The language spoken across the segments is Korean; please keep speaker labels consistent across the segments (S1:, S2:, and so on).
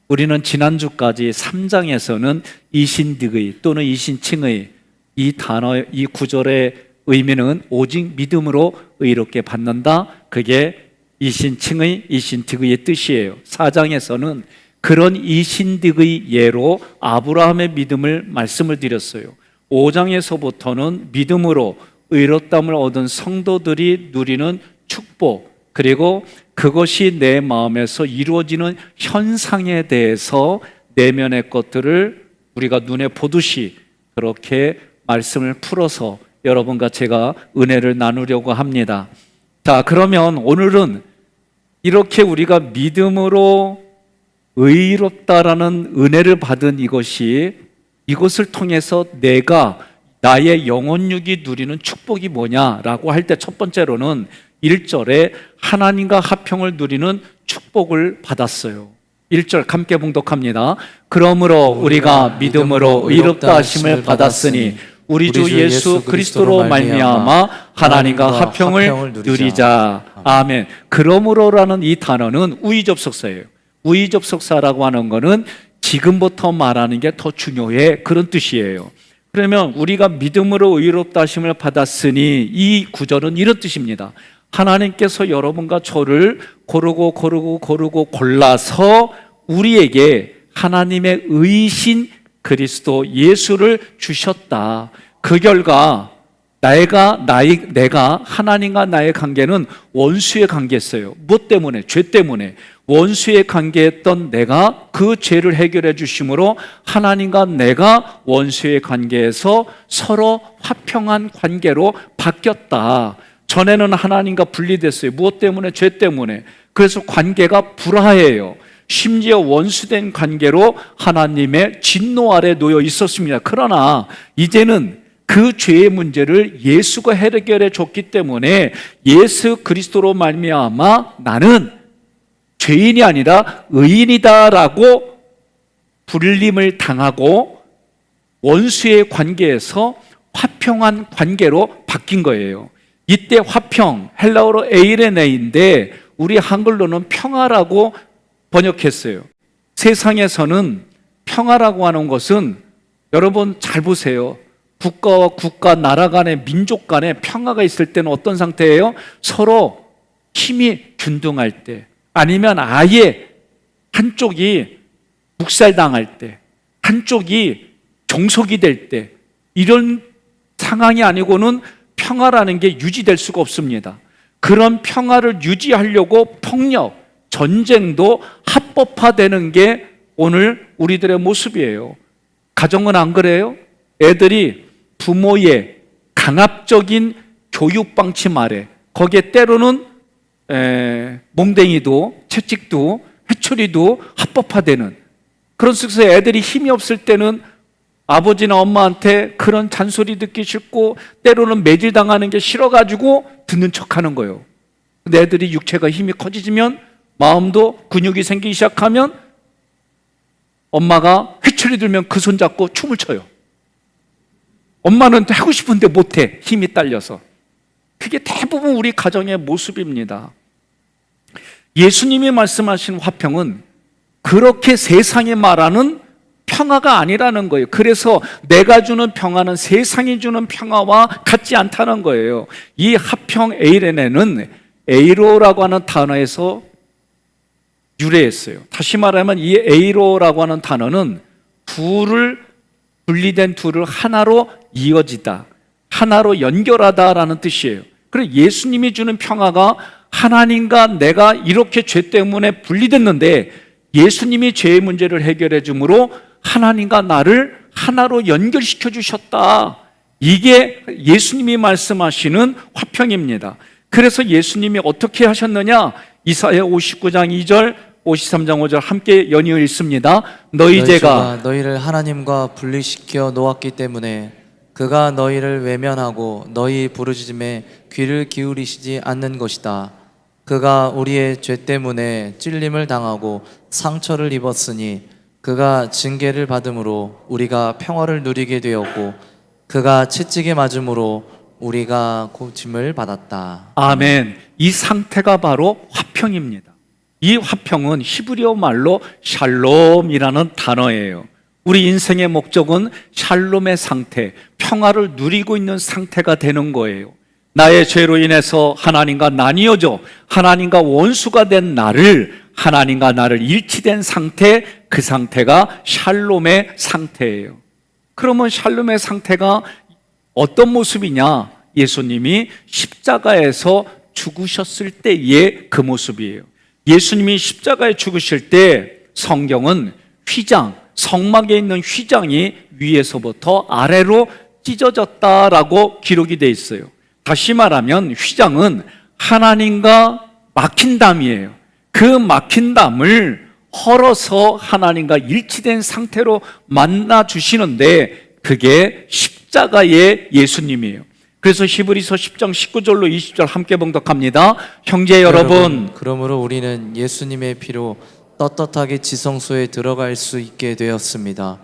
S1: 우리는 지난주까지 3장에서는 이신득의 또는 이신칭의 이 단어, 이 구절의 의미는 오직 믿음으로 의롭게 받는다. 그게 이신칭의, 이신득의 뜻이에요. 4장에서는 그런 이신득의 예로 아브라함의 믿음을 말씀을 드렸어요. 5장에서부터는 믿음으로 의롭다함을 얻은 성도들이 누리는 축복, 그리고 그것이 내 마음에서 이루어지는 현상에 대해서 내면의 것들을 우리가 눈에 보듯이 그렇게 말씀을 풀어서 여러분과 제가 은혜를 나누려고 합니다. 자, 그러면 오늘은 이렇게 우리가 믿음으로 의롭다라는 은혜를 받은 이것을 통해서 내가 나의 영혼육이 누리는 축복이 뭐냐라고 할 때 첫 번째로는 1절에 하나님과 화평을 누리는 축복을 받았어요. 1절 함께 봉독합니다. 그러므로 우리가 믿음으로 의롭다 하심을 받았으니 우리 주 예수 그리스도로 말미암아 하나님과 화평을 누리자. 아멘. 그러므로라는 이 단어는 우의접속사예요. 우의접속사라고 하는 것은 지금부터 말하는 게 더 중요해, 그런 뜻이에요. 그러면 우리가 믿음으로 의롭다 하심을 받았으니 이 구절은 이런 뜻입니다. 하나님께서 여러분과 저를 고르고 골라서 우리에게 하나님의 의신 그리스도 예수를 주셨다. 그 결과 내가 하나님과 나의 관계는 원수의 관계였어요. 무엇 때문에? 죄 때문에. 원수의 관계였던 내가 그 죄를 해결해 주심으로 하나님과 내가 원수의 관계에서 서로 화평한 관계로 바뀌었다. 전에는 하나님과 분리됐어요. 무엇 때문에? 죄 때문에. 그래서 관계가 불화해요. 심지어 원수된 관계로 하나님의 진노 아래 놓여 있었습니다. 그러나 이제는 그 죄의 문제를 예수가 해결해 줬기 때문에 예수 그리스도로 말미암아 나는 죄인이 아니라 의인이다라고 불림을 당하고 원수의 관계에서 화평한 관계로 바뀐 거예요. 이때 화평, 헬라어로 에이레네인데 우리 한글로는 평화라고 번역했어요. 세상에서는 평화라고 하는 것은 여러분 잘 보세요. 국가와 국가, 나라 간의 민족 간의 평화가 있을 때는 어떤 상태예요? 서로 힘이 균등할 때, 아니면 아예 한쪽이 묵살당할 때, 한쪽이 종속이 될 때, 이런 상황이 아니고는 평화라는 게 유지될 수가 없습니다. 그런 평화를 유지하려고 폭력, 전쟁도 합법화되는 게 오늘 우리들의 모습이에요. 가정은 안 그래요? 애들이 부모의 강압적인 교육 방침 아래, 거기에 때로는 몽댕이도, 채찍도, 회초리도 합법화되는 그런 속에서 애들이 힘이 없을 때는 아버지나 엄마한테 그런 잔소리 듣기 싫고 때로는 매질당하는 게 싫어가지고 듣는 척하는 거예요. 근데 애들이 육체가 힘이 커지면 마음도 근육이 생기기 시작하면 엄마가 회초리 들면 그 손 잡고 춤을 춰요. 엄마는 하고 싶은데 못해, 힘이 딸려서. 그게 대부분 우리 가정의 모습입니다. 예수님이 말씀하신 화평은 그렇게 세상이 말하는 평화가 아니라는 거예요. 그래서 내가 주는 평화는 세상이 주는 평화와 같지 않다는 거예요. 이 화평 에이레네는 에이로라고 하는 단어에서 유래했어요. 다시 말하면 이 에이로라고 하는 단어는 분리된 둘을 하나로 이어지다, 하나로 연결하다라는 뜻이에요. 그래서 예수님이 주는 평화가 하나님과 내가 이렇게 죄 때문에 분리됐는데 예수님이 죄의 문제를 해결해 주므로 하나님과 나를 하나로 연결시켜 주셨다. 이게 예수님이 말씀하시는 화평입니다. 그래서 예수님이 어떻게 하셨느냐? 이사야 59장 2절 53장 5절 함께 연이어 읽습니다. 너희 죄가
S2: 너희를 하나님과 분리시켜 놓았기 때문에 그가 너희를 외면하고 너희 부르짖음에 귀를 기울이시지 않는 것이다. 그가 우리의 죄 때문에 찔림을 당하고 상처를 입었으니 그가 징계를 받음으로 우리가 평화를 누리게 되었고 그가 채찍에 맞음으로 우리가 고침을 받았다.
S1: 아멘. 이 상태가 바로 화평입니다. 이 화평은 히브리어 말로 샬롬이라는 단어예요. 우리 인생의 목적은 샬롬의 상태, 평화를 누리고 있는 상태가 되는 거예요. 나의 죄로 인해서 하나님과 나뉘어져 하나님과 원수가 된 나를, 하나님과 나를 일치된 상태, 그 상태가 샬롬의 상태예요. 그러면 샬롬의 상태가 어떤 모습이냐? 예수님이 십자가에서 죽으셨을 때의 그 모습이에요. 예수님이 십자가에 죽으실 때 성경은 휘장, 성막에 있는 휘장이 위에서부터 아래로 찢어졌다라고 기록이 되어 있어요. 다시 말하면 휘장은 하나님과 막힌 담이에요. 그 막힌 담을 헐어서 하나님과 일치된 상태로 만나 주시는데 그게 십자가의 예수님이에요. 그래서 히브리서 10장 19절로 20절 함께 봉독합니다. 형제 여러분,
S2: 그러므로 우리는 예수님의 피로 떳떳하게 지성소에 들어갈 수 있게 되었습니다.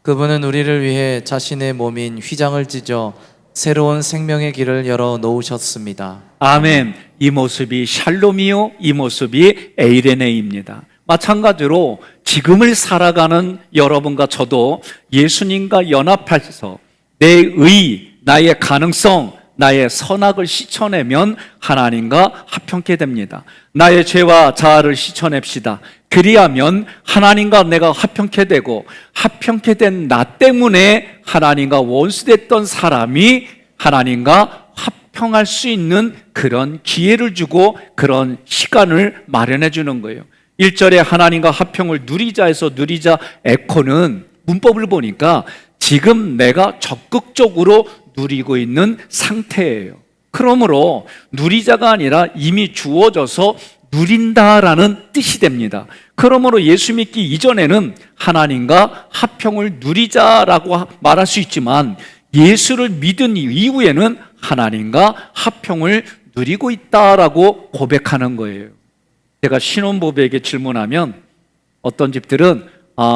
S2: 그분은 우리를 위해 자신의 몸인 휘장을 찢어 새로운 생명의 길을 열어 놓으셨습니다.
S1: 아멘. 이 모습이 샬롬이요, 이 모습이 에이레네입니다. 마찬가지로 지금을 살아가는 여러분과 저도 예수님과 연합해서 내 의, 나의 가능성, 나의 선악을 씻어내면 하나님과 화평케 됩니다. 나의 죄와 자아를 씻어냅시다. 그리하면 하나님과 내가 화평케 되고, 화평케 된 나 때문에 하나님과 원수됐던 사람이 하나님과 화평할 수 있는 그런 기회를 주고 그런 시간을 마련해 주는 거예요. 1절에 하나님과 화평을 누리자 해서 누리자 에코는 문법을 보니까 지금 내가 적극적으로 누리고 있는 상태예요. 그러므로 누리자가 아니라 이미 주어져서 누린다라는 뜻이 됩니다. 그러므로 예수 믿기 이전에는 하나님과 화평을 누리자라고 말할 수 있지만 예수를 믿은 이후에는 하나님과 화평을 누리고 있다라고 고백하는 거예요. 제가 신혼부부에게 질문하면 어떤 집들은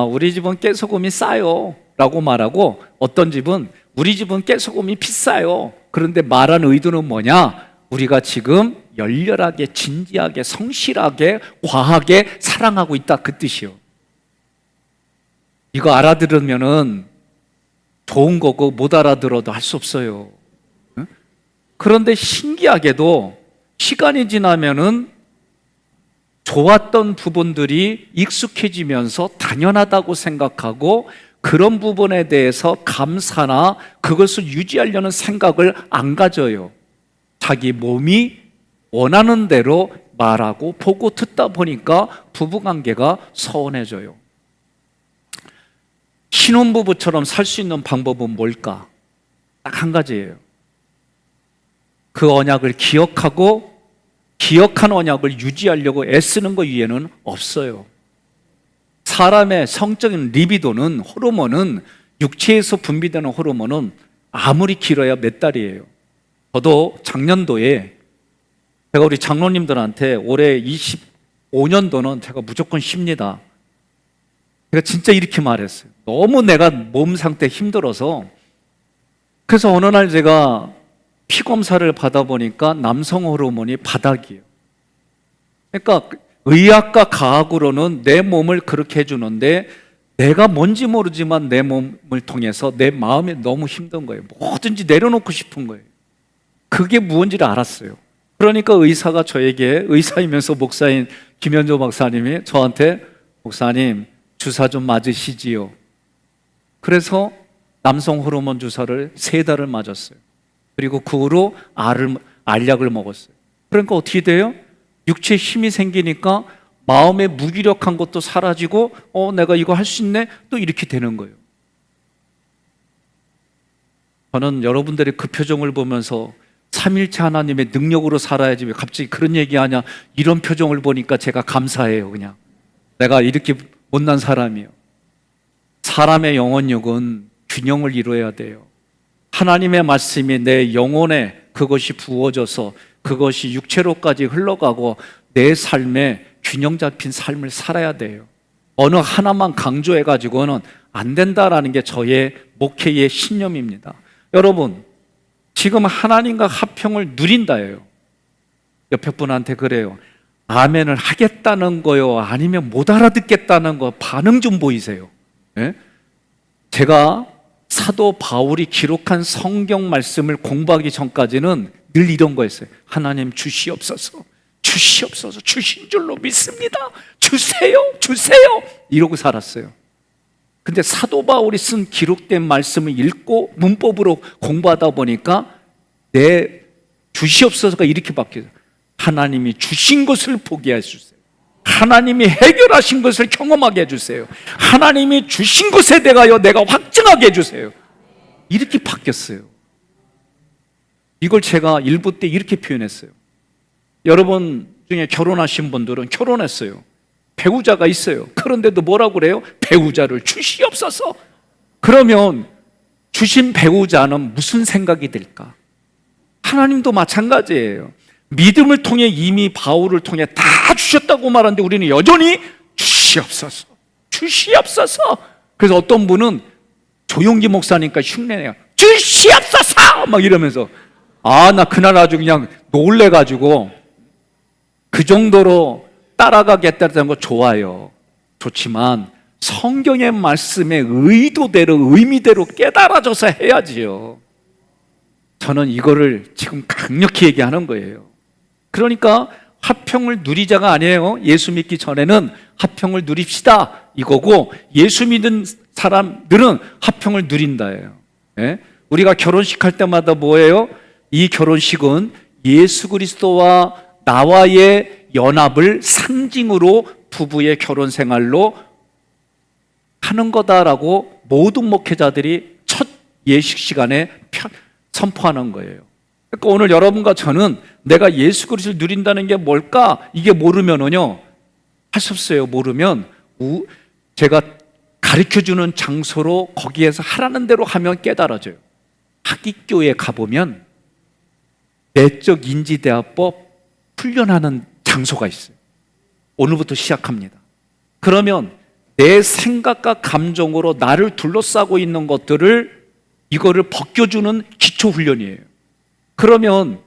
S1: 우리 집은 깨소금이 싸요 라고 말하고, 어떤 집은 우리 집은 깨소금이 비싸요. 그런데 말한 의도는 뭐냐? 우리가 지금 열렬하게, 진지하게, 성실하게, 과하게 사랑하고 있다, 그 뜻이요. 이거 알아들으면은 좋은 거고 못 알아들어도 할 수 없어요. 그런데 신기하게도 시간이 지나면은 좋았던 부분들이 익숙해지면서 당연하다고 생각하고 그런 부분에 대해서 감사나 그것을 유지하려는 생각을 안 가져요. 자기 몸이 원하는 대로 말하고 보고 듣다 보니까 부부관계가 서운해져요. 신혼부부처럼 살 수 있는 방법은 뭘까? 딱 한 가지예요. 그 언약을 기억하고 기억한 언약을 유지하려고 애쓰는 것 위에는 없어요. 사람의 성적인 리비도는, 호르몬은, 육체에서 분비되는 호르몬은 아무리 길어야 몇 달이에요. 저도 작년도에 제가 우리 장로님들한테 올해 25년도는 제가 무조건 쉽니다. 제가 진짜 이렇게 말했어요. 너무 내가 몸 상태 힘들어서. 그래서 어느 날 제가 피 검사를 받아보니까 남성 호르몬이 바닥이에요. 그러니까 의학과 과학으로는 내 몸을 그렇게 해주는데 내가 뭔지 모르지만 내 몸을 통해서 내 마음이 너무 힘든 거예요. 뭐든지 내려놓고 싶은 거예요. 그게 무언지를 알았어요. 그러니까 의사가 저에게, 의사이면서 목사인 김현조 박사님이 저한테 목사님 주사 좀 맞으시지요. 그래서 남성 호르몬 주사를 3달을 맞았어요. 그리고 그 후로 알약을 먹었어요. 그러니까 어떻게 돼요? 육체에 힘이 생기니까 마음의 무기력한 것도 사라지고 내가 이거 할 수 있네? 또 이렇게 되는 거예요. 저는 여러분들의 그 표정을 보면서 삼일체 하나님의 능력으로 살아야지 왜 갑자기 그런 얘기하냐, 이런 표정을 보니까 제가 감사해요. 그냥 내가 이렇게 못난 사람이에요. 사람의 영혼력은 균형을 이루어야 돼요. 하나님의 말씀이 내 영혼에 그것이 부어져서 그것이 육체로까지 흘러가고 내 삶에 균형 잡힌 삶을 살아야 돼요. 어느 하나만 강조해가지고는 안 된다라는 게 저의 목회의 신념입니다. 여러분, 지금 하나님과 화평을 누린다예요. 옆에 분한테 그래요. 아멘을 하겠다는 거요, 아니면 못 알아듣겠다는 거, 반응 좀 보이세요. 예? 제가 사도 바울이 기록한 성경 말씀을 공부하기 전까지는 늘 이런 거였어요. 하나님 주시옵소서, 주시옵소서, 주신 줄로 믿습니다. 주세요, 주세요, 이러고 살았어요. 근데 사도 바울이 쓴 기록된 말씀을 읽고 문법으로 공부하다 보니까 내 주시옵소서가 이렇게 바뀌어요. 하나님이 주신 것을 보게 해주세요. 하나님이 해결하신 것을 경험하게 해주세요. 하나님이 주신 것에 대하여 내가 확증하게 해주세요. 이렇게 바뀌었어요. 이걸 제가 일부 때 이렇게 표현했어요. 여러분 중에 결혼하신 분들은 결혼했어요. 배우자가 있어요. 그런데도 뭐라고 그래요? 배우자를 주시옵소서. 그러면 주신 배우자는 무슨 생각이 들까? 하나님도 마찬가지예요. 믿음을 통해 이미 바울을 통해 다 주셨다고 말하는데 우리는 여전히 주시옵소서, 주시옵소서. 그래서 어떤 분은 조용기 목사니까 흉내내요. 주시옵소서 막 이러면서, 나 그날 아주 그냥 놀래가지고 그 정도로 따라가겠다는 거 좋아요. 좋지만 성경의 말씀의 의도대로 의미대로 깨달아져서 해야지요. 저는 이거를 지금 강력히 얘기하는 거예요. 그러니까 화평을 누리자가 아니에요. 예수 믿기 전에는 화평을 누립시다 이거고, 예수 믿는 사람들은 화평을 누린다예요. 예? 우리가 결혼식 할 때마다 뭐예요? 이 결혼식은 예수 그리스도와 나와의 연합을 상징으로 부부의 결혼 생활로 하는 거다라고 모든 목회자들이 첫 예식 시간에 선포하는 거예요. 그러니까 오늘 여러분과 저는 내가 예수 그리스도를 누린다는 게 뭘까? 이게 모르면은요, 할 수 없어요. 모르면 제가 가르쳐주는 장소로 거기에서 하라는 대로 하면 깨달아져요. 학기교에 가보면 내적 인지대화법 훈련하는 장소가 있어요. 오늘부터 시작합니다. 그러면 내 생각과 감정으로 나를 둘러싸고 있는 것들을 이거를 벗겨주는 기초 훈련이에요. 그러면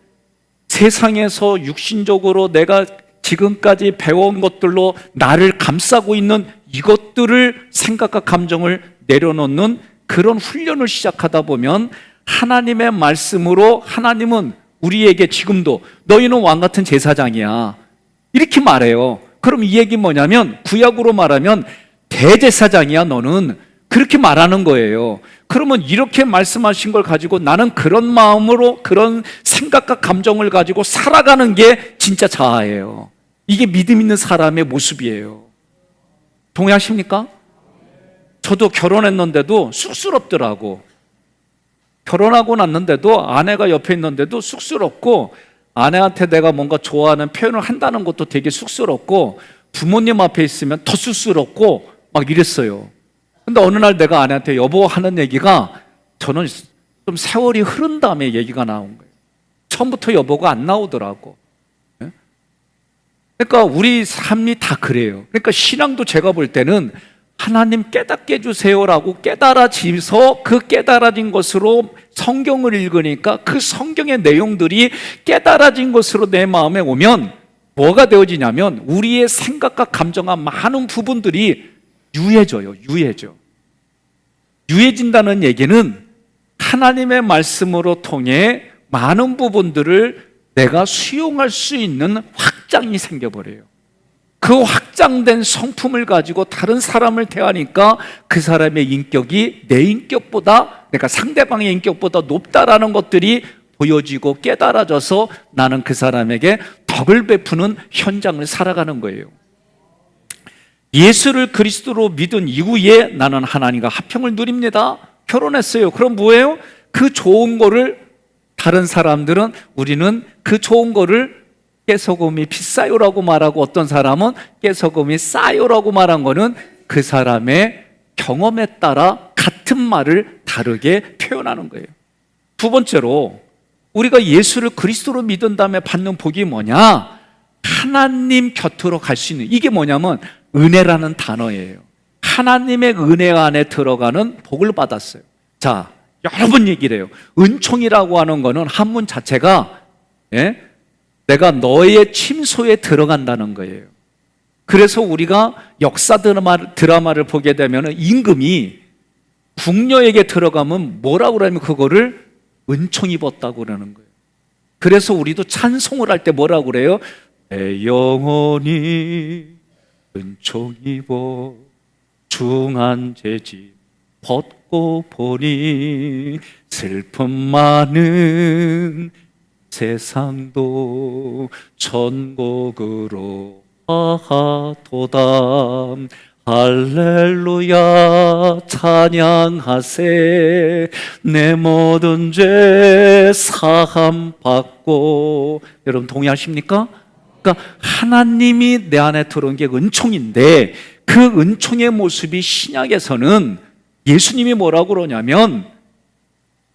S1: 세상에서 육신적으로 내가 지금까지 배워온 것들로 나를 감싸고 있는 이것들을 생각과 감정을 내려놓는 그런 훈련을 시작하다 보면 하나님의 말씀으로 하나님은 우리에게 지금도 너희는 왕같은 제사장이야 이렇게 말해요. 그럼 이 얘기 뭐냐면 구약으로 말하면 대제사장이야 너는, 그렇게 말하는 거예요. 그러면 이렇게 말씀하신 걸 가지고 나는 그런 마음으로 그런 생각과 감정을 가지고 살아가는 게 진짜 자아예요. 이게 믿음 있는 사람의 모습이에요. 동의하십니까? 저도 결혼했는데도 쑥스럽더라고. 결혼하고 났는데도 아내가 옆에 있는데도 쑥스럽고, 아내한테 내가 뭔가 좋아하는 표현을 한다는 것도 되게 쑥스럽고, 부모님 앞에 있으면 더 쑥스럽고 막 이랬어요. 근데 어느 날 내가 아내한테 여보 하는 얘기가, 저는 좀 세월이 흐른 다음에 얘기가 나온 거예요. 처음부터 여보가 안 나오더라고. 그러니까 우리 삶이 다 그래요. 그러니까 신앙도 제가 볼 때는 하나님 깨닫게 해주세요라고 깨달아지면서 그 깨달아진 것으로 성경을 읽으니까 그 성경의 내용들이 깨달아진 것으로 내 마음에 오면 뭐가 되어지냐면 우리의 생각과 감정과 많은 부분들이 유해져요. 유해진다는 얘기는 하나님의 말씀으로 통해 많은 부분들을 내가 수용할 수 있는 확장이 생겨버려요. 그 확장된 성품을 가지고 다른 사람을 대하니까 그 사람의 인격이 내 인격보다, 내가 상대방의 인격보다 높다라는 것들이 보여지고 깨달아져서 나는 그 사람에게 덕을 베푸는 현장을 살아가는 거예요. 예수를 그리스도로 믿은 이후에 나는 하나님과 화평을 누립니다. 결혼했어요. 그럼 뭐예요? 그 좋은 거를 다른 사람들은, 우리는 그 좋은 거를 깨소금이 비싸요라고 말하고, 어떤 사람은 깨소금이 싸요라고 말한 거는 그 사람의 경험에 따라 같은 말을 다르게 표현하는 거예요. 두 번째로 우리가 예수를 그리스도로 믿은 다음에 받는 복이 뭐냐? 하나님 곁으로 갈 수 있는, 이게 뭐냐면 은혜라는 단어예요. 하나님의 은혜 안에 들어가는 복을 받았어요. 자, 여러 번 얘기를 해요. 은총이라고 하는 거는 한문 자체가 내가 너의 침소에 들어간다는 거예요. 그래서 우리가 역사 드라마를 보게 되면 임금이 궁녀에게 들어가면 뭐라고 그러냐면 그거를 은총 입었다고 그러는 거예요. 그래서 우리도 찬송을 할 때 뭐라고 그래요? 내 영혼이 은총 입어 중한 죄짐 벗고 보니 슬픔 많은 세상도 천국으로 하도다. 할렐루야 찬양하세 내 모든 죄 사함 받고. 여러분 동의하십니까? 그러니까 하나님이 내 안에 들어온 게 은총인데 그 은총의 모습이 신약에서는 예수님이 뭐라고 그러냐면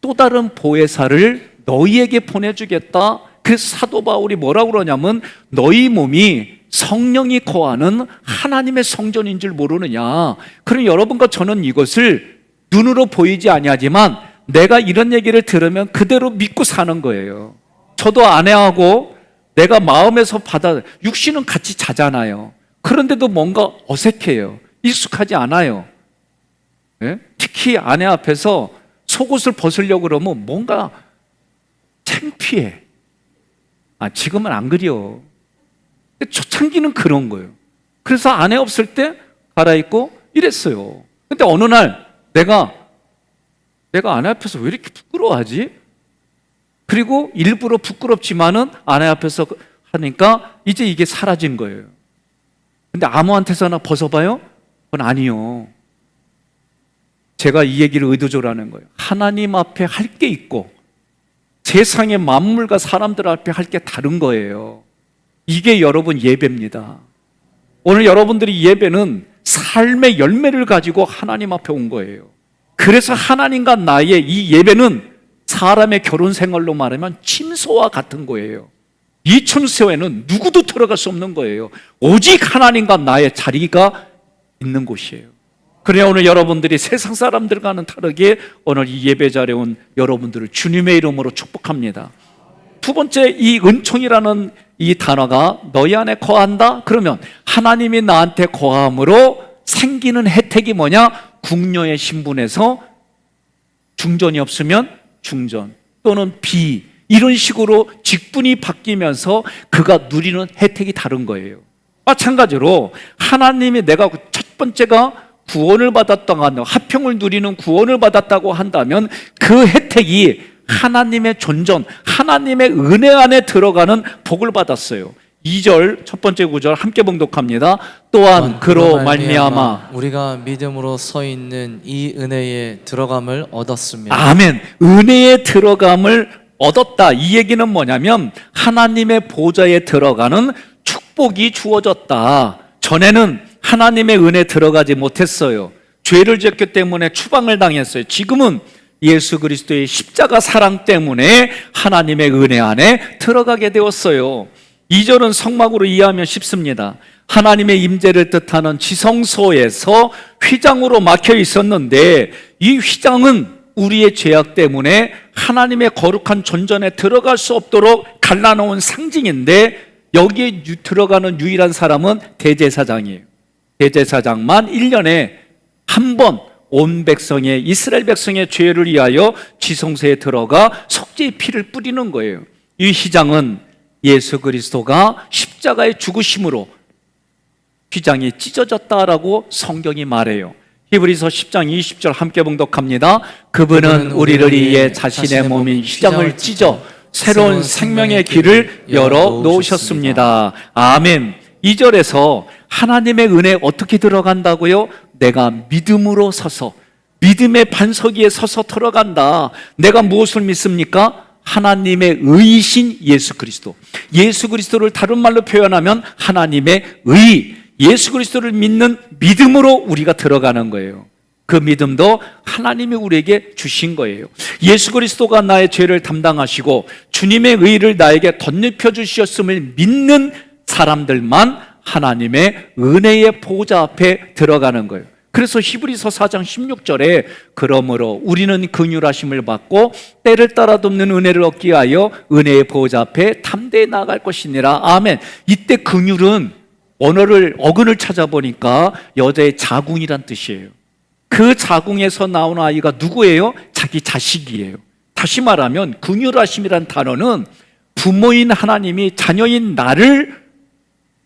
S1: 또 다른 보혜사를 너희에게 보내주겠다. 그래서 사도 바울이 뭐라고 그러냐면 너희 몸이 성령이 거하는 하나님의 성전인 줄 모르느냐. 그럼 여러분과 저는 이것을 눈으로 보이지 아니하지만 내가 이런 얘기를 들으면 그대로 믿고 사는 거예요. 저도 아내하고 내가 마음에서 육신은 같이 자잖아요. 그런데도 뭔가 어색해요. 익숙하지 않아요. 네? 특히 아내 앞에서 속옷을 벗으려고 그러면 뭔가 창피해. 지금은 안 그려. 초창기는 그런 거예요. 그래서 아내 없을 때 갈아입고 이랬어요. 근데 어느 날 내가 아내 앞에서 왜 이렇게 부끄러워하지? 그리고 일부러 부끄럽지만은 아내 앞에서 하니까 이제 이게 사라진 거예요. 근데 아무한테서나 벗어봐요? 그건 아니요. 제가 이 얘기를 의도적으로 하는 거예요. 하나님 앞에 할 게 있고 세상의 만물과 사람들 앞에 할 게 다른 거예요. 이게 여러분 예배입니다. 오늘 여러분들이 예배는 삶의 열매를 가지고 하나님 앞에 온 거예요. 그래서 하나님과 나의 이 예배는 사람의 결혼 생활로 말하면 침소와 같은 거예요. 이 침소에는 누구도 들어갈 수 없는 거예요. 오직 하나님과 나의 자리가 있는 곳이에요. 그래 오늘 여러분들이 세상 사람들과는 다르게 오늘 이 예배 자리에 온 여러분들을 주님의 이름으로 축복합니다. 두 번째, 이 은총이라는 이 단어가 너희 안에 거한다? 그러면 하나님이 나한테 거함으로 생기는 혜택이 뭐냐? 궁녀의 신분에서 중전이 없으면 중전 또는 비, 이런 식으로 직분이 바뀌면서 그가 누리는 혜택이 다른 거예요. 마찬가지로 하나님이 내가 첫 번째가 구원을 받았다고 한다면, 화평을 누리는 구원을 받았다고 한다면 그 혜택이 하나님의 존전, 하나님의 은혜 안에 들어가는 복을 받았어요. 2절 첫 번째 구절 함께 봉독합니다. 또한 그로 말미암아
S2: 우리가 믿음으로 서 있는 이 은혜에 들어감을 얻었습니다.
S1: 아멘. 은혜에 들어감을 얻었다. 이 얘기는 뭐냐면 하나님의 보좌에 들어가는 축복이 주어졌다. 전에는 하나님의 은혜에 들어가지 못했어요. 죄를 지었기 때문에 추방을 당했어요. 지금은 예수 그리스도의 십자가 사랑 때문에 하나님의 은혜 안에 들어가게 되었어요. 2절은 성막으로 이해하면 쉽습니다. 하나님의 임재를 뜻하는 지성소에서 휘장으로 막혀 있었는데 이 휘장은 우리의 죄악 때문에 하나님의 거룩한 존전에 들어갈 수 없도록 갈라놓은 상징인데 여기에 들어가는 유일한 사람은 대제사장이에요. 대제사장만 1년에 한 번 온 백성의, 이스라엘 백성의 죄를 위하여 지성소에 들어가 속죄의 피를 뿌리는 거예요. 이 휘장은 예수 그리스도가 십자가의 죽으심으로 휘장이 찢어졌다라고 성경이 말해요. 히브리서 10장 20절 함께 봉독합니다. 그분은 우리를 위해 자신의 몸인 휘장을 찢어 새로운 생명의 길을 열어 놓으셨습니다. 아멘. 2절에서 하나님의 은혜 어떻게 들어간다고요? 내가 믿음으로 서서, 믿음의 반석 위에 서서 들어간다. 내가 무엇을 믿습니까? 하나님의 의이신 예수 그리스도. 예수 그리스도를 다른 말로 표현하면 하나님의 의, 예수 그리스도를 믿는 믿음으로 우리가 들어가는 거예요. 그 믿음도 하나님이 우리에게 주신 거예요. 예수 그리스도가 나의 죄를 담당하시고 주님의 의를 나에게 덧입혀 주셨음을 믿는 사람들만 하나님의 은혜의 보좌 앞에 들어가는 거예요. 그래서 히브리서 4장 16절에 그러므로 우리는 긍휼하심을 받고 때를 따라 돕는 은혜를 얻기 위하여 은혜의 보호자 앞에 담대히 나아갈 것이니라. 아멘. 이때 긍휼은 어근을 찾아보니까 여자의 자궁이란 뜻이에요. 그 자궁에서 나온 아이가 누구예요? 자기 자식이에요. 다시 말하면 긍휼하심이란 단어는 부모인 하나님이 자녀인 나를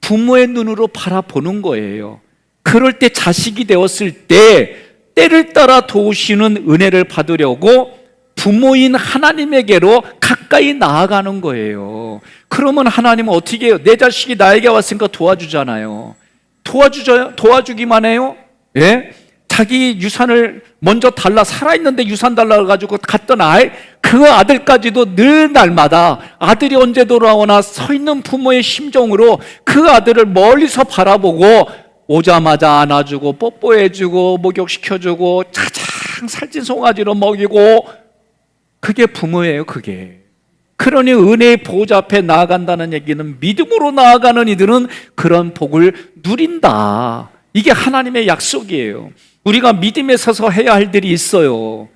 S1: 부모의 눈으로 바라보는 거예요. 그럴 때 자식이 되었을 때 때를 따라 도우시는 은혜를 받으려고 부모인 하나님에게로 가까이 나아가는 거예요. 그러면 하나님은 어떻게 해요? 내 자식이 나에게 왔으니까 도와주잖아요. 도와주기만 해요? 예? 자기 유산을 먼저 달라, 살아있는데 유산 달라 가지고 갔던 아이, 그 아들까지도 늘 날마다 아들이 언제 돌아오나 서 있는 부모의 심정으로 그 아들을 멀리서 바라보고 오자마자 안아주고 뽀뽀해주고 목욕시켜주고 차장 살찐 송아지로 먹이고, 그게 부모예요. 그게. 그러니 은혜의 보호자 앞에 나아간다는 얘기는 믿음으로 나아가는 이들은 그런 복을 누린다. 이게 하나님의 약속이에요. 우리가 믿음에 서서 해야 할 일이 있어요.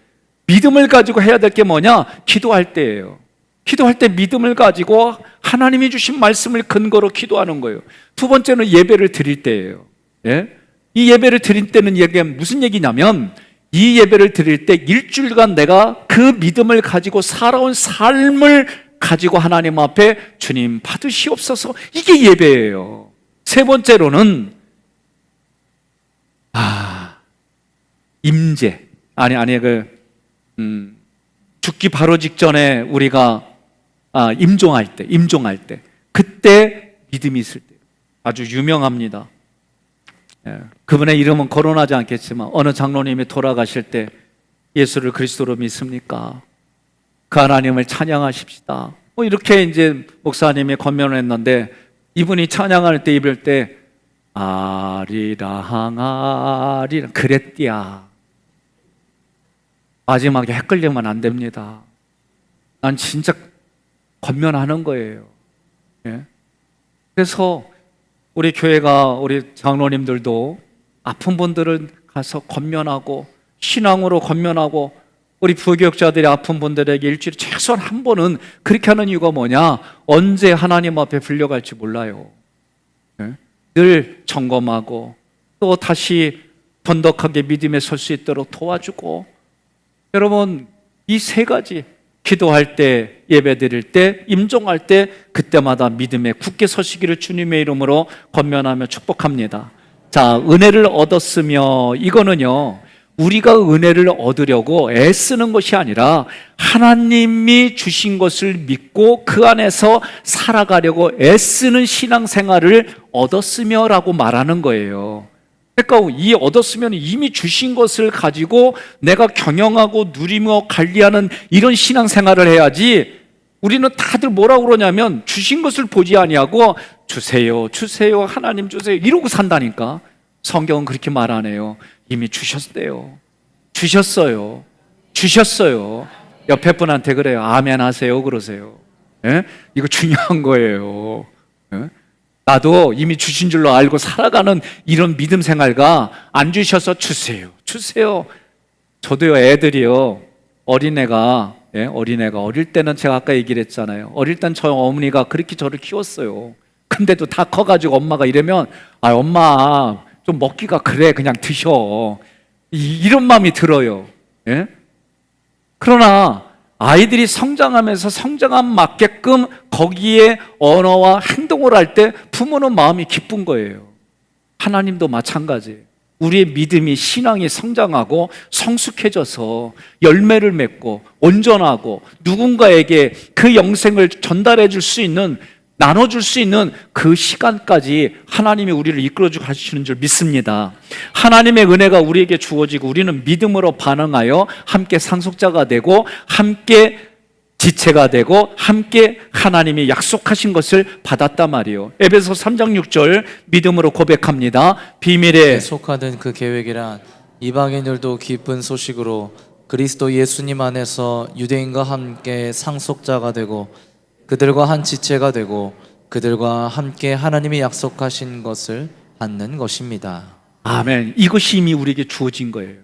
S1: 믿음을 가지고 해야 될 게 뭐냐? 기도할 때예요. 기도할 때 믿음을 가지고 하나님이 주신 말씀을 근거로 기도하는 거예요. 두 번째는 예배를 드릴 때예요. 예? 이 예배를 드릴 때는 이게 무슨 얘기냐면, 이 예배를 드릴 때 일주일간 내가 그 믿음을 가지고 살아온 삶을 가지고 하나님 앞에 주님 받으시옵소서, 이게 예배예요. 세 번째로는 임재. 죽기 바로 직전에 우리가 임종할 때 그때 믿음이 있을 때 아주 유명합니다. 예, 그분의 이름은 거론하지 않겠지만 어느 장로님이 돌아가실 때 예수를 그리스도로 믿습니까? 그 하나님을 찬양하십시다. 이렇게 이제 목사님이 권면을 했는데, 이분이 찬양할 때 입을 때 아리라 항아리라 그랬디야. 마지막에 헷갈리면 안 됩니다. 난 진짜 권면하는 거예요. 예? 그래서 우리 교회가, 우리 장로님들도 아픈 분들을 가서 권면하고 신앙으로 권면하고, 우리 부교육자들이 아픈 분들에게 일주일에 최소한 한 번은 그렇게 하는 이유가 뭐냐? 언제 하나님 앞에 불려갈지 몰라요. 예? 늘 점검하고 또 다시 번덕하게 믿음에 설 수 있도록 도와주고. 여러분, 이 세 가지, 기도할 때, 예배 드릴 때, 임종할 때, 그때마다 믿음에 굳게 서시기를 주님의 이름으로 권면하며 축복합니다. 자, 은혜를 얻었으며, 이거는요, 우리가 은혜를 얻으려고 애쓰는 것이 아니라 하나님이 주신 것을 믿고 그 안에서 살아가려고 애쓰는 신앙생활을 얻었으며 라고 말하는 거예요. 그러니까 이 얻었으면 이미 주신 것을 가지고 내가 경영하고 누리며 관리하는 이런 신앙생활을 해야지, 우리는 다들 뭐라고 그러냐면 주신 것을 보지 아니하고 주세요, 주세요, 하나님 주세요 이러고 산다니까. 성경은 그렇게 말 안 해요. 이미 주셨대요. 주셨어요. 옆에 분한테 그래요. 아멘 하세요 그러세요. 예? 이거 중요한 거예요. 예? 나도 이미 주신 줄로 알고 살아가는 이런 믿음 생활과 안 주셔서 주세요. 저도요, 애들이요, 어린애가 어릴 때는 제가 아까 얘기를 했잖아요. 어릴 땐 저희 어머니가 그렇게 저를 키웠어요. 근데도 다 커가지고 엄마가 이러면 엄마 좀 먹기가 그래, 그냥 드셔, 이런 마음이 들어요. 예? 그러나 아이들이 성장하면서 성장함 맞게끔 거기에 언어와 행동을 할 때 부모는 마음이 기쁜 거예요. 하나님도 마찬가지예요. 우리의 믿음이, 신앙이 성장하고 성숙해져서 열매를 맺고 온전하고 누군가에게 그 영생을 전달해 줄 수 있는, 나눠줄 수 있는 그 시간까지 하나님이 우리를 이끌어주고 가시는 줄 믿습니다. 하나님의 은혜가 우리에게 주어지고 우리는 믿음으로 반응하여 함께 상속자가 되고 함께 지체가 되고 함께 하나님이 약속하신 것을 받았단 말이에요. 에베소 3장 6절 믿음으로 고백합니다. 비밀에
S2: 속하던 그 계획이란 이방인들도 기쁜 소식으로 그리스도 예수님 안에서 유대인과 함께 상속자가 되고 그들과 한 지체가 되고 그들과 함께 하나님이 약속하신 것을 받는 것입니다.
S1: 아멘. 이것이 이미 우리에게 주어진 거예요.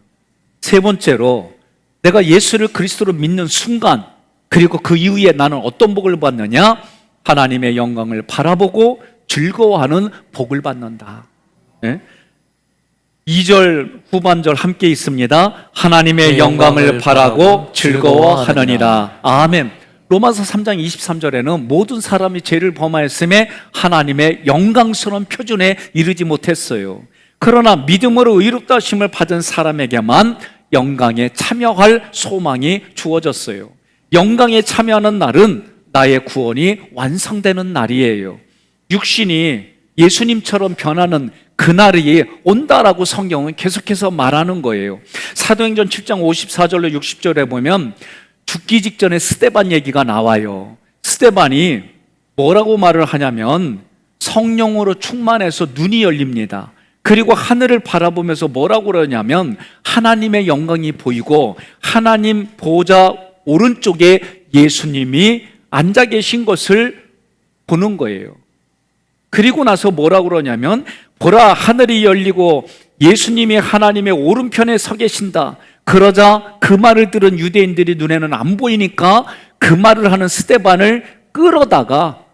S1: 세 번째로, 내가 예수를 그리스도로 믿는 순간, 그리고 그 이후에 나는 어떤 복을 받느냐? 하나님의 영광을 바라보고 즐거워하는 복을 받는다. 네? 2절 후반절 함께 있습니다. 하나님의 영광을 바라고 즐거워하느니라. 아멘. 로마서 3장 23절에는 모든 사람이 죄를 범하였음에 하나님의 영광스러운 표준에 이르지 못했어요. 그러나 믿음으로 의롭다 하심을 받은 사람에게만 영광에 참여할 소망이 주어졌어요. 영광에 참여하는 날은 나의 구원이 완성되는 날이에요. 육신이 예수님처럼 변하는 그날이 온다라고 성경은 계속해서 말하는 거예요. 사도행전 7장 54절로 60절에 보면 죽기 직전에 스데반 얘기가 나와요. 스데반이 뭐라고 말을 하냐면 성령으로 충만해서 눈이 열립니다. 그리고 하늘을 바라보면서 뭐라고 그러냐면 하나님의 영광이 보이고 하나님 보좌 오른쪽에 예수님이 앉아 계신 것을 보는 거예요. 그리고 나서 뭐라고 그러냐면 보라, 하늘이 열리고 예수님이 하나님의 오른편에 서 계신다. 그러자 그 말을 들은 유대인들이 눈에는 안 보이니까 그 말을 하는 스데반을 끌어다가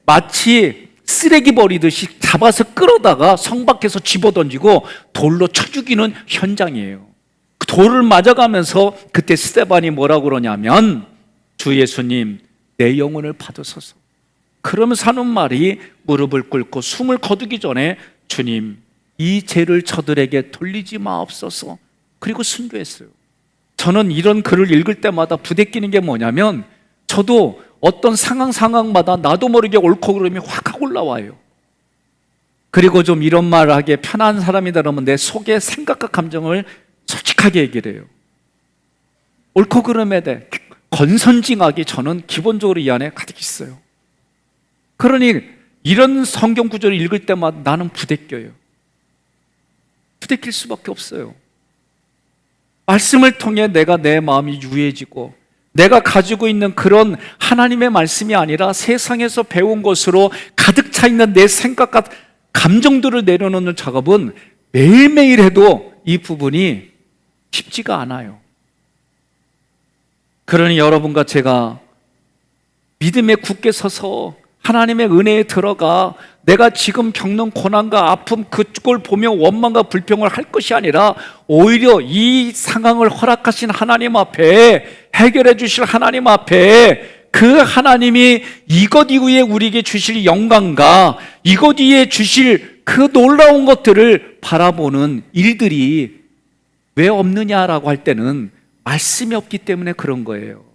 S1: 마치 쓰레기 버리듯이 잡아서 끌어다가 성 밖에서 집어던지고 돌로 쳐 죽이는 현장이에요. 그 돌을 맞아가면서 그때 스데반이 뭐라고 그러냐면 주 예수님, 내 영혼을 받으소서. 그러면서 하는 말이 무릎을 꿇고 숨을 거두기 전에 주님, 이 죄를 저들에게 돌리지 마옵소서. 그리고 순교했어요. 저는 이런 글을 읽을 때마다 부대끼는 게 뭐냐면 저도 어떤 상황마다 나도 모르게 옳고 그름이 확 올라와요. 그리고 좀 이런 말을 하기에 편한 사람이다 그러면 내 속의 생각과 감정을 솔직하게 얘기를 해요. 옳고 그름에 대해 건선징악이 저는 기본적으로 이 안에 가득 있어요. 그러니 이런 성경 구절을 읽을 때마다 나는 부대껴요. 부대낄 수밖에 없어요. 말씀을 통해 내가 내 마음이 유해지고 내가 가지고 있는 그런 하나님의 말씀이 아니라 세상에서 배운 것으로 가득 차 있는 내 생각과 감정들을 내려놓는 작업은 매일매일 해도 이 부분이 쉽지가 않아요. 그러니 여러분과 제가 믿음에 굳게 서서 하나님의 은혜에 들어가 내가 지금 겪는 고난과 아픔 그걸 보며 원망과 불평을 할 것이 아니라 오히려 이 상황을 허락하신 하나님 앞에 해결해 주실 하나님 앞에 그 하나님이 이것 이후에 우리에게 주실 영광과 이것 이후에 주실 그 놀라운 것들을 바라보는 일들이 왜 없느냐라고 할 때는 말씀이 없기 때문에 그런 거예요.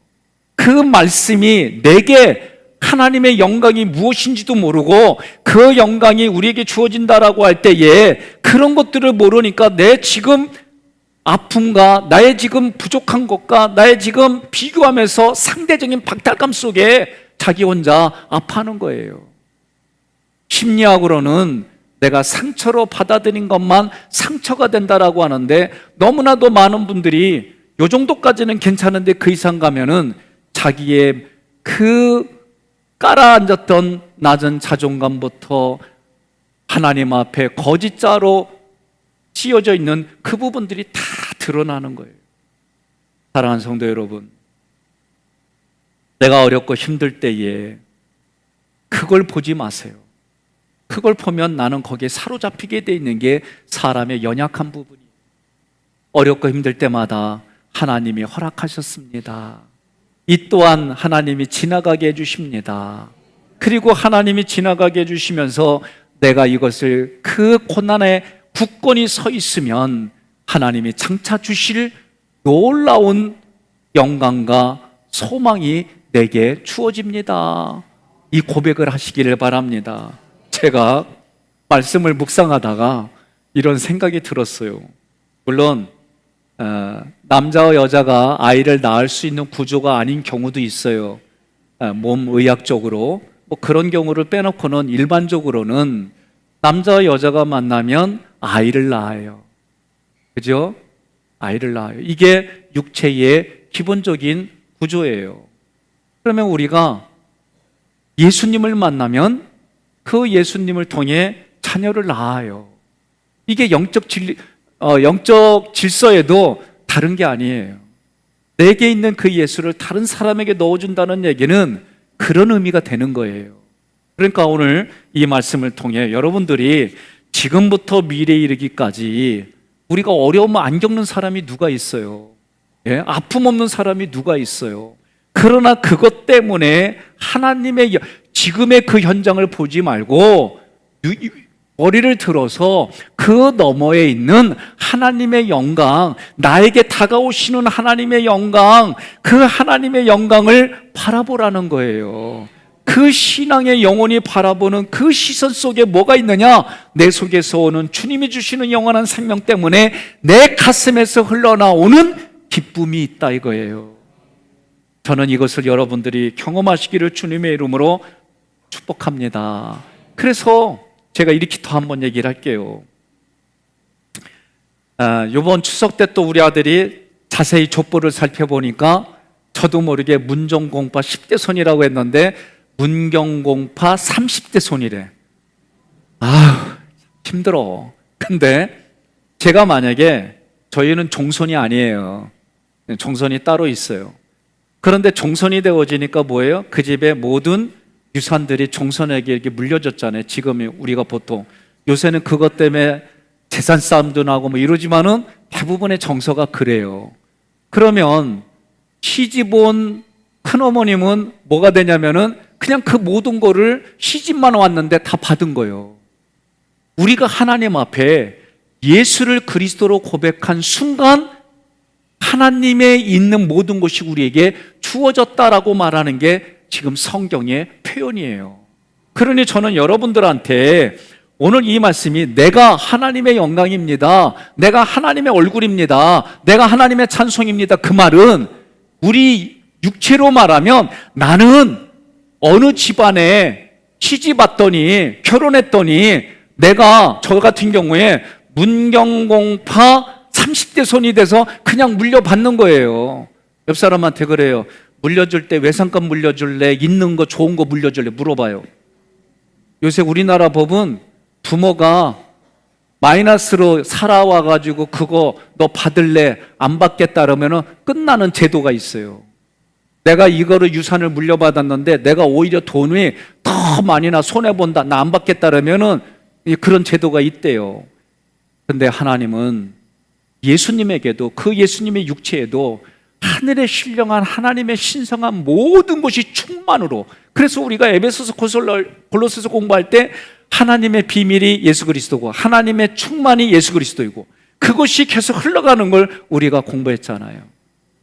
S1: 그 말씀이 내게 하나님의 영광이 무엇인지도 모르고 그 영광이 우리에게 주어진다라고 할 때에 그런 것들을 모르니까 내 지금 아픔과 나의 지금 부족한 것과 나의 지금 비교하면서 상대적인 박탈감 속에 자기 혼자 아파하는 거예요. 심리학으로는 내가 상처로 받아들인 것만 상처가 된다라고 하는데 너무나도 많은 분들이 요 정도까지는 괜찮은데 그 이상 가면은 자기의 그 깔아앉았던 낮은 자존감부터 하나님 앞에 거짓자로 씌어져 있는 그 부분들이 다 드러나는 거예요. 사랑하는 성도 여러분, 내가 어렵고 힘들 때에 그걸 보지 마세요. 그걸 보면 나는 거기에 사로잡히게 돼 있는 게 사람의 연약한 부분이에요. 어렵고 힘들 때마다 하나님이 허락하셨습니다. 이 또한 하나님이 지나가게 해주십니다. 그리고 하나님이 지나가게 해주시면서 내가 이것을 그 고난에 굳건히 서 있으면 하나님이 장차 주실 놀라운 영광과 소망이 내게 주어집니다. 이 고백을 하시기를 바랍니다. 제가 말씀을 묵상하다가 이런 생각이 들었어요. 물론 남자와 여자가 아이를 낳을 수 있는 구조가 아닌 경우도 있어요. 몸의학적으로 뭐 그런 경우를 빼놓고는 일반적으로는 남자와 여자가 만나면 아이를 낳아요. 그죠? 아이를 낳아요. 이게 육체의 기본적인 구조예요. 그러면 우리가 예수님을 만나면 그 예수님을 통해 자녀를 낳아요. 이게 영적 질서에도 다른 게 아니에요. 내게 있는 그 예수를 다른 사람에게 넣어준다는 얘기는 그런 의미가 되는 거예요. 그러니까 오늘 이 말씀을 통해 여러분들이 지금부터 미래에 이르기까지 우리가 어려움 안 겪는 사람이 누가 있어요? 예? 아픔 없는 사람이 누가 있어요? 그러나 그것 때문에 하나님의 지금의 그 현장을 보지 말고 머리를 들어서 그 너머에 있는 하나님의 영광, 나에게 다가오시는 하나님의 영광, 그 하나님의 영광을 바라보라는 거예요. 그 신앙의 영혼이 바라보는 그 시선 속에 뭐가 있느냐? 내 속에서 오는 주님이 주시는 영원한 생명 때문에 내 가슴에서 흘러나오는 기쁨이 있다 이거예요. 저는 이것을 여러분들이 경험하시기를 주님의 이름으로 축복합니다. 그래서 제가 이렇게 더 한번 얘기를 할게요. 이번 추석 때 또 우리 아들이 자세히 족보를 살펴보니까 저도 모르게 문정공파 10대 손이라고 했는데 문경공파 30대 손이래. 힘들어. 근데 제가 만약에 저희는 종손이 아니에요. 종손이 따로 있어요. 그런데 종손이 되어지니까 뭐예요? 그 집의 모든 유산들이 종손에게 이렇게 물려졌잖아요. 지금이 우리가 보통 요새는 그것 때문에 재산 싸움도 나고 뭐 이러지만은 대부분의 정서가 그래요. 그러면 시집온 큰어머님은 뭐가 되냐면은 그냥 그 모든 거를 시집만 왔는데 다 받은 거예요. 우리가 하나님 앞에 예수를 그리스도로 고백한 순간 하나님의 있는 모든 것이 우리에게 주어졌다라고 말하는 게 지금 성경의 표현이에요. 그러니 저는 여러분들한테 오늘 이 말씀이 내가 하나님의 영광입니다. 내가 하나님의 얼굴입니다. 내가 하나님의 찬송입니다. 그 말은 우리 육체로 말하면 나는 어느 집안에 시집 왔더니 결혼했더니 내가 저 같은 경우에 문경공파 30대 손이 돼서 그냥 물려받는 거예요. 옆 사람한테 그래요. 물려줄 때 외상값 물려줄래? 있는 거 좋은 거 물려줄래? 물어봐요. 요새 우리나라 법은 부모가 마이너스로 살아와가지고 그거 너 받을래? 안 받겠다 그러면 끝나는 제도가 있어요. 내가 이거를 유산을 물려받았는데 내가 오히려 돈이 더 많이 나 손해본다. 나 안 받겠다 그러면 그런 제도가 있대요. 근데 하나님은 예수님에게도 그 예수님의 육체에도 하늘에 신령한 하나님의 신성한 모든 것이 충만으로, 그래서 우리가 에베소서 골로새서 공부할 때 하나님의 비밀이 예수 그리스도고 하나님의 충만이 예수 그리스도이고 그것이 계속 흘러가는 걸 우리가 공부했잖아요.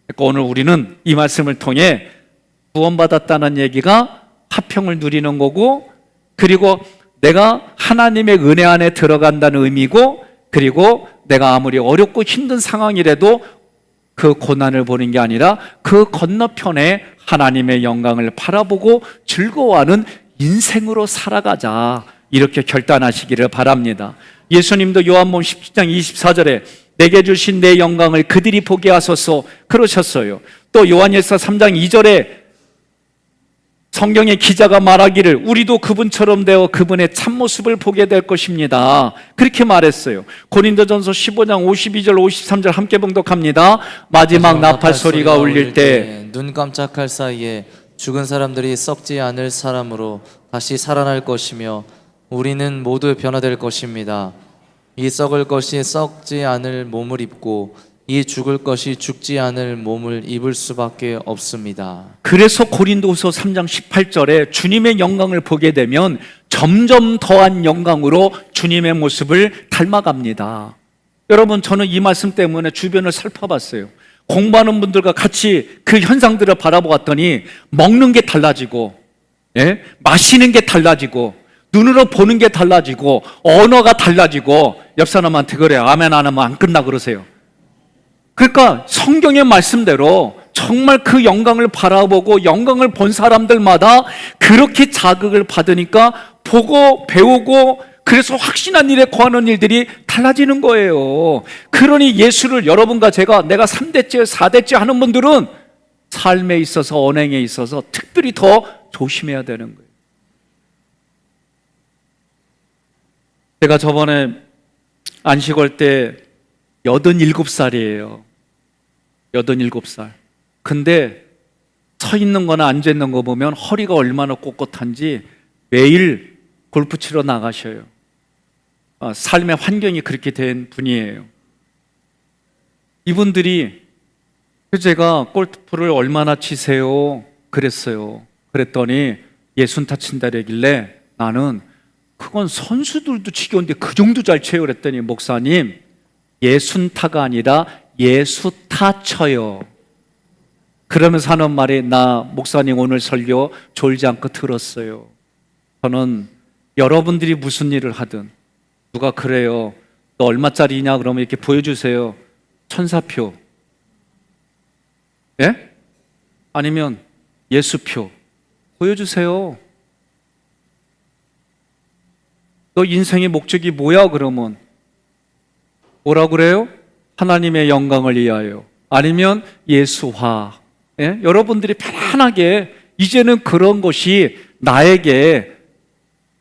S1: 그러니까 오늘 우리는 이 말씀을 통해 구원받았다는 얘기가 화평을 누리는 거고, 그리고 내가 하나님의 은혜 안에 들어간다는 의미고, 그리고 내가 아무리 어렵고 힘든 상황이라도 그 고난을 보는 게 아니라 그 건너편에 하나님의 영광을 바라보고 즐거워하는 인생으로 살아가자, 이렇게 결단하시기를 바랍니다. 예수님도 요한복음 17장 24절에 내게 주신 내 영광을 그들이 보게 하소서 그러셨어요. 또 요한일서 3장 2절에 성경의 기자가 말하기를 우리도 그분처럼 되어 그분의 참모습을 보게 될 것입니다. 그렇게 말했어요. 고린도전서 15장 52절 53절 함께 봉독합니다. 마지막 나팔 소리가 울릴 때
S2: 눈 깜짝할 사이에 죽은 사람들이 썩지 않을 사람으로 다시 살아날 것이며 우리는 모두 변화될 것입니다. 이 썩을 것이 썩지 않을 몸을 입고 이 죽을 것이 죽지 않을 몸을 입을 수밖에 없습니다.
S1: 그래서 고린도서 3장 18절에 주님의 영광을 보게 되면 점점 더한 영광으로 주님의 모습을 닮아갑니다. 여러분, 저는 이 말씀 때문에 주변을 살펴봤어요. 공부하는 분들과 같이 그 현상들을 바라보았더니 먹는 게 달라지고, 마시는 게 달라지고, 눈으로 보는 게 달라지고, 언어가 달라지고, 옆 사람한테 그래요. 아멘 안 하면 안 끝나 그러세요. 그러니까 성경의 말씀대로 정말 그 영광을 바라보고 영광을 본 사람들마다 그렇게 자극을 받으니까 보고 배우고, 그래서 확신한 일에 거하는 일들이 달라지는 거예요. 그러니 예수를 여러분과 내가 3대째 4대째 하는 분들은 삶에 있어서 언행에 있어서 특별히 더 조심해야 되는 거예요. 제가 저번에 안식월 때 87살이에요. 87살. 근데 서 있는 거나 앉아 있는 거 보면 허리가 얼마나 꼿꼿한지 매일 골프 치러 나가셔요. 삶의 환경이 그렇게 된 분이에요. 이분들이 제가 골프를 얼마나 치세요? 그랬어요. 그랬더니 60타 친다래길래 나는 그건 선수들도 치기 그 정도 잘 쳐요. 그랬더니 목사님 60타가 아니라 예수타 쳐요. 그러면서 하는 말이 나 목사님 오늘 설교 졸지 않고 들었어요. 저는 여러분들이 무슨 일을 하든 누가 그래요. 너 얼마짜리냐? 그러면 이렇게 보여주세요. 천사표. 예? 아니면 예수표. 보여주세요. 너 인생의 목적이 뭐야? 그러면 뭐라 그래요? 하나님의 영광을 위하여. 아니면 예수화. 예? 여러분들이 편안하게 이제는 그런 것이 나에게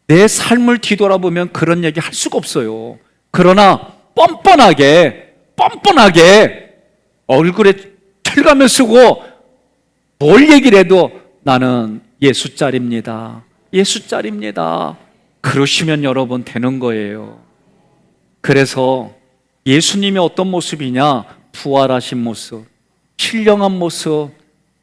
S1: 내 삶을 뒤돌아보면 그런 얘기 할 수가 없어요. 그러나 뻔뻔하게 얼굴에 철가면 쓰고 뭘 얘기를 해도 나는 예수짜리입니다. 예수짜리입니다. 그러시면 여러분 되는 거예요. 그래서 예수님이 어떤 모습이냐? 부활하신 모습, 신령한 모습,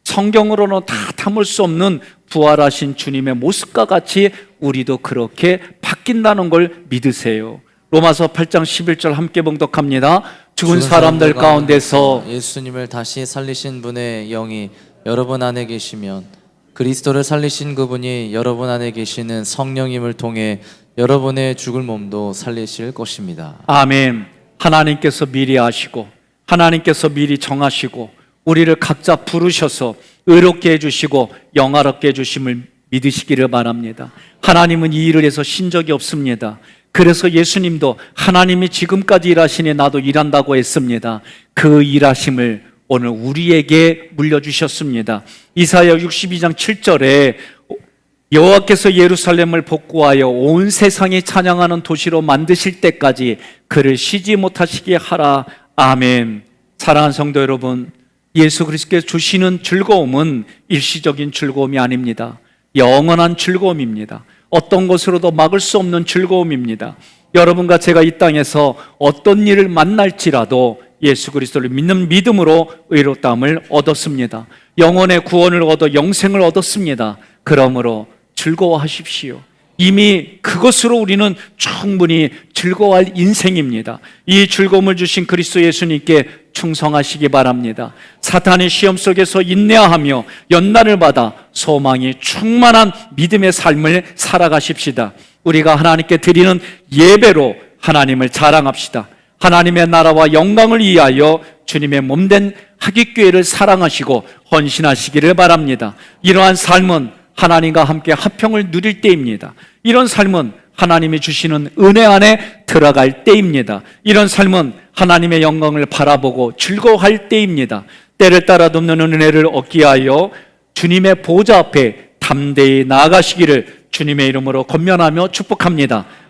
S1: 성경으로는 다 담을 수 없는 부활하신 주님의 모습과 같이 우리도 그렇게 바뀐다는 걸 믿으세요. 로마서 8장 11절 함께 봉독합니다. 죽은 사람들 가운데서
S2: 예수님을 다시 살리신 분의 영이 여러분 안에 계시면 그리스도를 살리신 그분이 여러분 안에 계시는 성령님을 통해 여러분의 죽을 몸도 살리실 것입니다.
S1: 아멘. 하나님께서 미리 아시고 하나님께서 미리 정하시고 우리를 각자 부르셔서 의롭게 해주시고 영화롭게 해주심을 믿으시기를 바랍니다. 하나님은 이 일을 해서 신 적이 없습니다. 그래서 예수님도 하나님이 지금까지 일하시니 나도 일한다고 했습니다. 그 일하심을 오늘 우리에게 물려주셨습니다. 이사야 62장 7절에 여호와께서 예루살렘을 복구하여 온 세상이 찬양하는 도시로 만드실 때까지 그를 쉬지 못하시게 하라. 아멘. 사랑하는 성도 여러분, 예수 그리스도께서 주시는 즐거움은 일시적인 즐거움이 아닙니다. 영원한 즐거움입니다. 어떤 것으로도 막을 수 없는 즐거움입니다. 여러분과 제가 이 땅에서 어떤 일을 만날지라도 예수 그리스도를 믿는 믿음으로 의롭다함을 얻었습니다. 영혼의 구원을 얻어 영생을 얻었습니다. 그러므로 즐거워하십시오. 이미 그것으로 우리는 충분히 즐거워할 인생입니다. 이 즐거움을 주신 그리스도 예수님께 충성하시기 바랍니다. 사탄의 시험 속에서 인내하며 연단을 받아 소망이 충만한 믿음의 삶을 살아가십시다. 우리가 하나님께 드리는 예배로 하나님을 자랑합시다. 하나님의 나라와 영광을 위하여 주님의 몸된 하깃교회를 사랑하시고 헌신하시기를 바랍니다. 이러한 삶은 하나님과 함께 화평을 누릴 때입니다. 이런 삶은 하나님이 주시는 은혜 안에 들어갈 때입니다. 이런 삶은 하나님의 영광을 바라보고 즐거워할 때입니다. 때를 따라 돕는 은혜를 얻기 위하여 주님의 보좌 앞에 담대히 나아가시기를 주님의 이름으로 권면하며 축복합니다.